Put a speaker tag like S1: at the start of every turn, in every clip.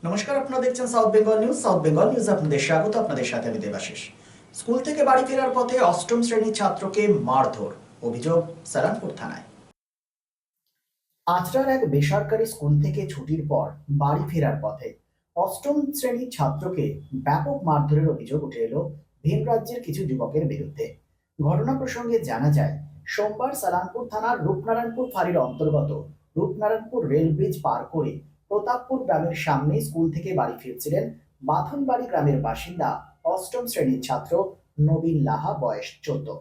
S1: নমস্কার, আপনারা দেখছেন south Bengal news. South Bengal news আপনাদের স্বাগত। আপনাদের সাথে আমি দেবাশিস। স্কুল থেকে বাড়ি ফেরার পথে অষ্টম শ্রেণীর ছাত্রকে মারধর, অভিযোগ সালানপুর থানায়। আজরার এক বেসরকারি স্কুল থেকে ছুটির পর বাড়ি ফেরার পথে অষ্টম শ্রেণীর ছাত্রকে ব্যাপক মারধরের অভিযোগ উঠে এলো ভিন রাজ্যের কিছু যুবকের বিরুদ্ধে। ঘটনা প্রসঙ্গে জানা যায়, সোমবার সালানপুর থানার রূপনারায়ণপুর ফাঁড়ির অন্তর্গত রূপনারায়ণপুর রেল ব্রিজ পার করে প্রতাপপুর গ্রামের সামনে স্কুল থেকে বাড়ি ফিরছিলেন বাথনবাড়ি গ্রামের বাসিন্দা অষ্টম শ্রেণীর ছাত্র নবীন লাহা, বয়স 14।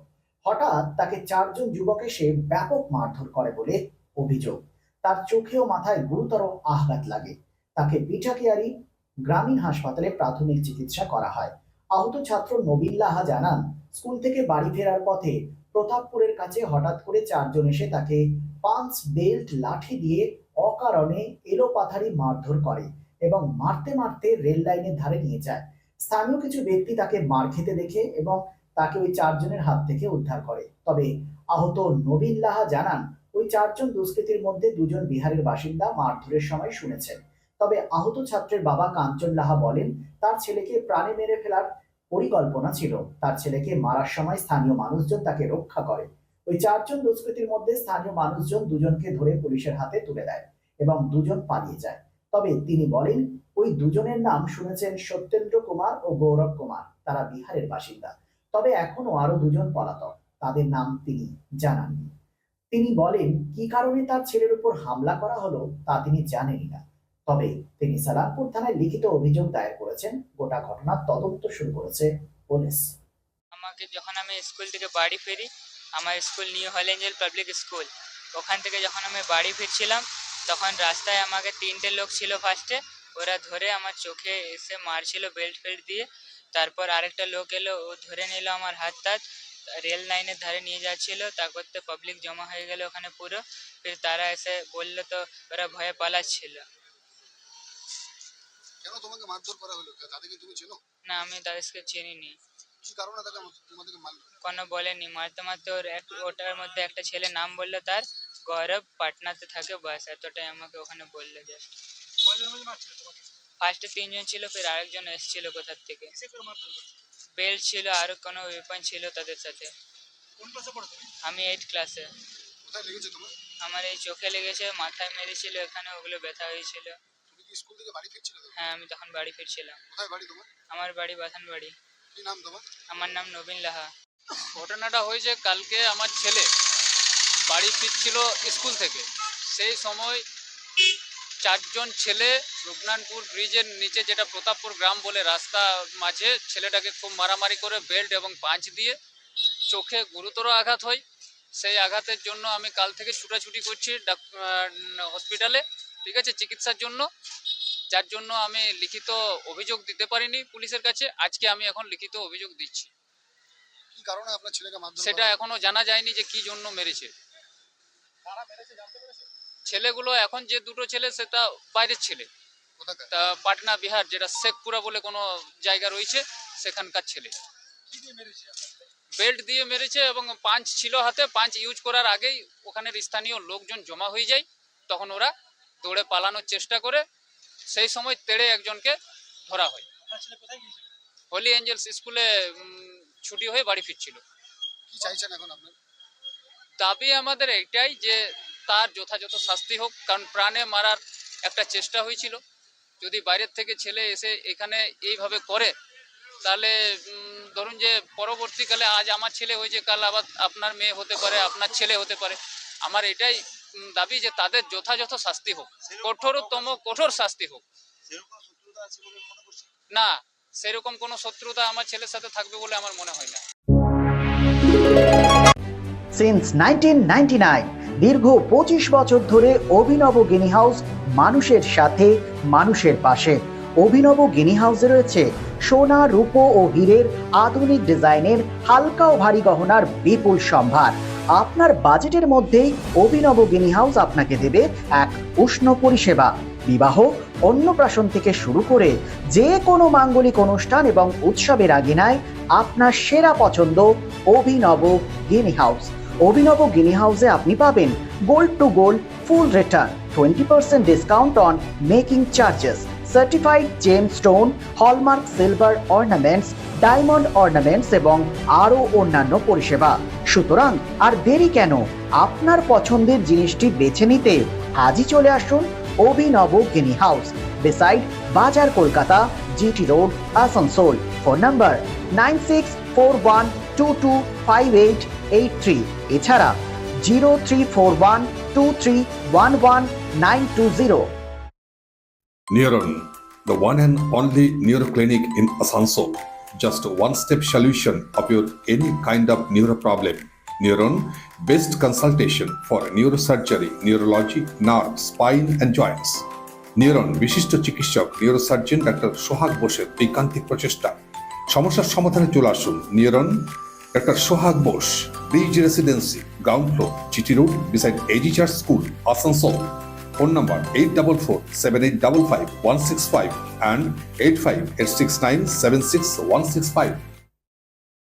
S1: হঠাৎ তাকে চারজন যুবক এসে ব্যাপক মারধর করে বলে অভিযোগ। তার চোখে ও মাথায় গুরুতর আঘাত লাগে। তাকে পিঠাকিয়ারি গ্রামীণ হাসপাতালে প্রাথমিক চিকিৎসা করা হয়। আহত ছাত্র নবীন লাহা জানান, স্কুল থেকে বাড়ি ফেরার পথে প্রতাপপুরের কাছে হঠাৎ করে চারজন এসে তাকে পাঞ্চ বেল্ট লাঠি দিয়ে অকারণে এলোপাথারি মারধর করে এবং মারতে মারতে রেল লাইনের ধারে নিয়ে যায়। স্থানীয় কিছু ব্যক্তি তাকে মার খেতে দেখে এবং তাকে ওই চারজনের হাত থেকে উদ্ধার করে। তবে আহত নবীন লাহা জানান, ওই চারজন দুষ্কৃতীর মধ্যে দুজন বিহারের বাসিন্দা মারধরের সময় শুনেছেন। তবে আহত ছাত্রের বাবা কাঞ্চন লাহা বলেন, তার ছেলেকে প্রাণে মেরে ফেলার পরিকল্পনা ছিল। তার ছেলেকে মারার সময় স্থানীয় মানুষজন তাকে রক্ষা করে। ওই চারজন দুষ্কৃতীর মধ্যে স্থানীয় মানুষজন দুজনকে ধরে পুলিশের হাতে তুলে দেয় এবং দুজন পালিয়ে যায়। তবে তিনি বলেন, ওই দুজনের নাম শুনেছেন সত্যেন্দ্র কুমার ও গৌরব কুমার, তারা বিহারের বাসিন্দা। তবে এখনো আরো দুজন পলাতক, তাদের নাম তিনি জানাননি। তিনি বলেন, কি কারণে তার ছেলের উপর হামলা করা হলো তা তিনি জানেনই না। তবে তিনি সালানপুর থানায় লিখিত অভিযোগ দায়ের করেছেন। গোটা ঘটনার তদন্ত শুরু করেছে পুলিশ।
S2: আমাকে যখন আমি স্কুল থেকে বাড়ি ফিরি, আমার school new Holland public school, ওখান থেকে যখন আমি বাড়ি ফিরছিলাম তখন রাস্তায় আমাকে তিনটে লোক ছিল। ফার্স্টে ওরা ধরে আমার চোখে এসে মারছিল বেল্ট ফেল্ট দিয়ে। তারপর আরেকটা লোক এলো, ও ধরে নিল আমার হাত টাত, রেল লাইনের ধারে নিয়ে যাচ্ছিল। তারপর তো পাবলিক জমা হয়ে গেল ওখানে পুরো। ফির তারা এসে বললো, তো ওরা ভয়ে পালাচ্ছিল।
S3: কেন তোমাকে মারধর করা হলো? তাদেরকে তুমি চেনো?
S2: না, আমি তাদেরকে চিনিনি।
S3: কি কারণে তোমাদেরকে মারলো?
S2: কোনো বলেনি। মারতে মারতে ওটার মধ্যে একটা ছেলে নাম বললো, তার গৌরব, পাটনাতে থাকে, বাস এতটাই আমাকে ওখানে বললো। জাস্ট ফার্স্টে তিনজন ছিল, ফির আরেকজন এসেছিল কোথার থেকে। বেল্ট ছিল, আরো কোনো ওয়েপন ছিল তাদের সাথে। আমি 8 ক্লাসে।
S3: কোথায় লেগেছে তোমার?
S2: আমার এই চোখে লেগেছে, মাথায় মেরেছিল, এখানে ওগুলো ব্যথা হয়েছিল।
S3: তুমি কি স্কুল থেকে বাড়ি ফিরছিলে?
S2: হ্যাঁ, আমি তখন বাড়ি ফিরছিলাম।
S3: কোথায় বাড়ি তোমার?
S2: আমার বাড়ি বাথানবাড়ি।
S3: কি নাম তোমার?
S2: আমার নাম নবীন লাহা।
S4: ঘটনাটা হয়েছে কালকে। আমার ছেলে বাড়ি ফিরছিল স্কুল থেকে, সেই সময় চারজন ছেলে রূপনারায়ণপুর ব্রিজের নিচে, যেটা প্রতাপপুর গ্রাম বলে রাস্তা মাঝে, ছেলেটাকে খুব মারামারি করে বেল্ট এবং পাঁচ দিয়ে চোখে গুরুতর আঘাত হয়। সেই আঘাতের জন্য আমি কাল থেকে ছুটাছুটি করছি হসপিটালে, ঠিক আছে, চিকিৎসার জন্য। যার জন্য আমি লিখিত অভিযোগ দিতে পারিনি পুলিশের কাছে। আজকে আমি এখন লিখিত অভিযোগ দিচ্ছি।
S3: কি কারণে আপনার ছেলেকে মারধর
S4: সেটা এখনো জানা যায়নি যে কি জন্য মেরেছে। ছেলেগুলো এখন যে দুটো ছেলে সেটা বাইরের ছেলে,
S3: কোথাকার?
S4: তা পাটনা বিহার, যেটা শেখপুরা বলে কোনো জায়গা রয়েছে, সেখানকার ছেলে। বেল্ট দিয়ে মেরেছে এবং পাঞ্চ ছিল হাতে। পাঞ্চ ইউজ করার আগেই ওখানের স্থানীয় লোকজন জমা হয়ে যায়, তখন ওরা দৌড়ে পালানোর চেষ্টা করে। সেই সময় তেড়ে একজনকে ধরা হয়। হোলি এঞ্জেলস স্কুলে ছুটি হয়ে বাড়ি ফিরছিল।
S3: কি চাইছেন এখন আপনার?
S4: দাবি আমাদের এইটাই যে তার যথাযথ শাস্তি হোক, কারণ প্রাণে মারার একটা চেষ্টা হয়েছিল। যদি বাইরের থেকে ছেলে এসে এখানে এইভাবে করে, তাহলে ধরুন যে পরবর্তীকালে আজ আমার ছেলে হয়েছে, কাল আবার আপনার মেয়ে হতে পারে, আপনার ছেলে হতে পারে। আমার এটাই দাবি যে তাদের যথাযথ শাস্তি হোক, কঠোরতম কঠোর শাস্তি হোক। না, সেরকম কোনো শত্রুতা আমার ছেলের সাথে থাকবে বলে আমার মনে হয় না।
S1: সিন্স 1999 দীর্ঘ 25 বছর ধরে অভিনব গিনি হাউস মানুষের সাথে, মানুষের পাশে। অভিনব গিনি হাউসে রয়েছে সোনা, রূপো ও হীরের আধুনিক ডিজাইনের হালকা ও ভারী গহনার বিপুল সম্ভার। আপনার বাজেটের মধ্যেই অভিনব গিনি হাউস আপনাকে দেবে এক উষ্ণ পরিষেবা। বিবাহ, অন্নপ্রাশন থেকে শুরু করে যে কোনো মাঙ্গলিক অনুষ্ঠান এবং উৎসবের আগিনায় আপনার সেরা পছন্দ অভিনব গিনি হাউস। অভিনব গিনি হাউসে আপনি পাবেন gold two gold full return, 20% discount on making charges, certified gemstone, hallmark silver ornaments, diamond ornaments এবং আরও অন্যান্য পরিষেবা। সুতরাং আর দেরি কেন, আপনার পছন্দের জিনিসটি বেছে নিতে আজই চলে আসুন অভিনব গিনি হাউস, বিসাইড বাজার Kolkata, GT road, Asansol. Phone number 9641225883, এছাড়া 034123119220।
S5: Neuron, the one and only neuro clinic in Asansol. Just a one-step solution of your any kind of neuro problem. Neuron, best consultation for neurosurgery, neurology, nerve, spine and joints. Neuron, বিশিষ্ট চিকিৎসক neurosurgeon doctor সোহাগ বোসের ঐকান্তিক প্রচেষ্টা। সমস্যার সমাধানে চলে আসুন neuron doctor Sohag Bose, bridge residency, ground floor, GT road, beside AG church school, Asansol. Phone number 8447855165 and 8586976165।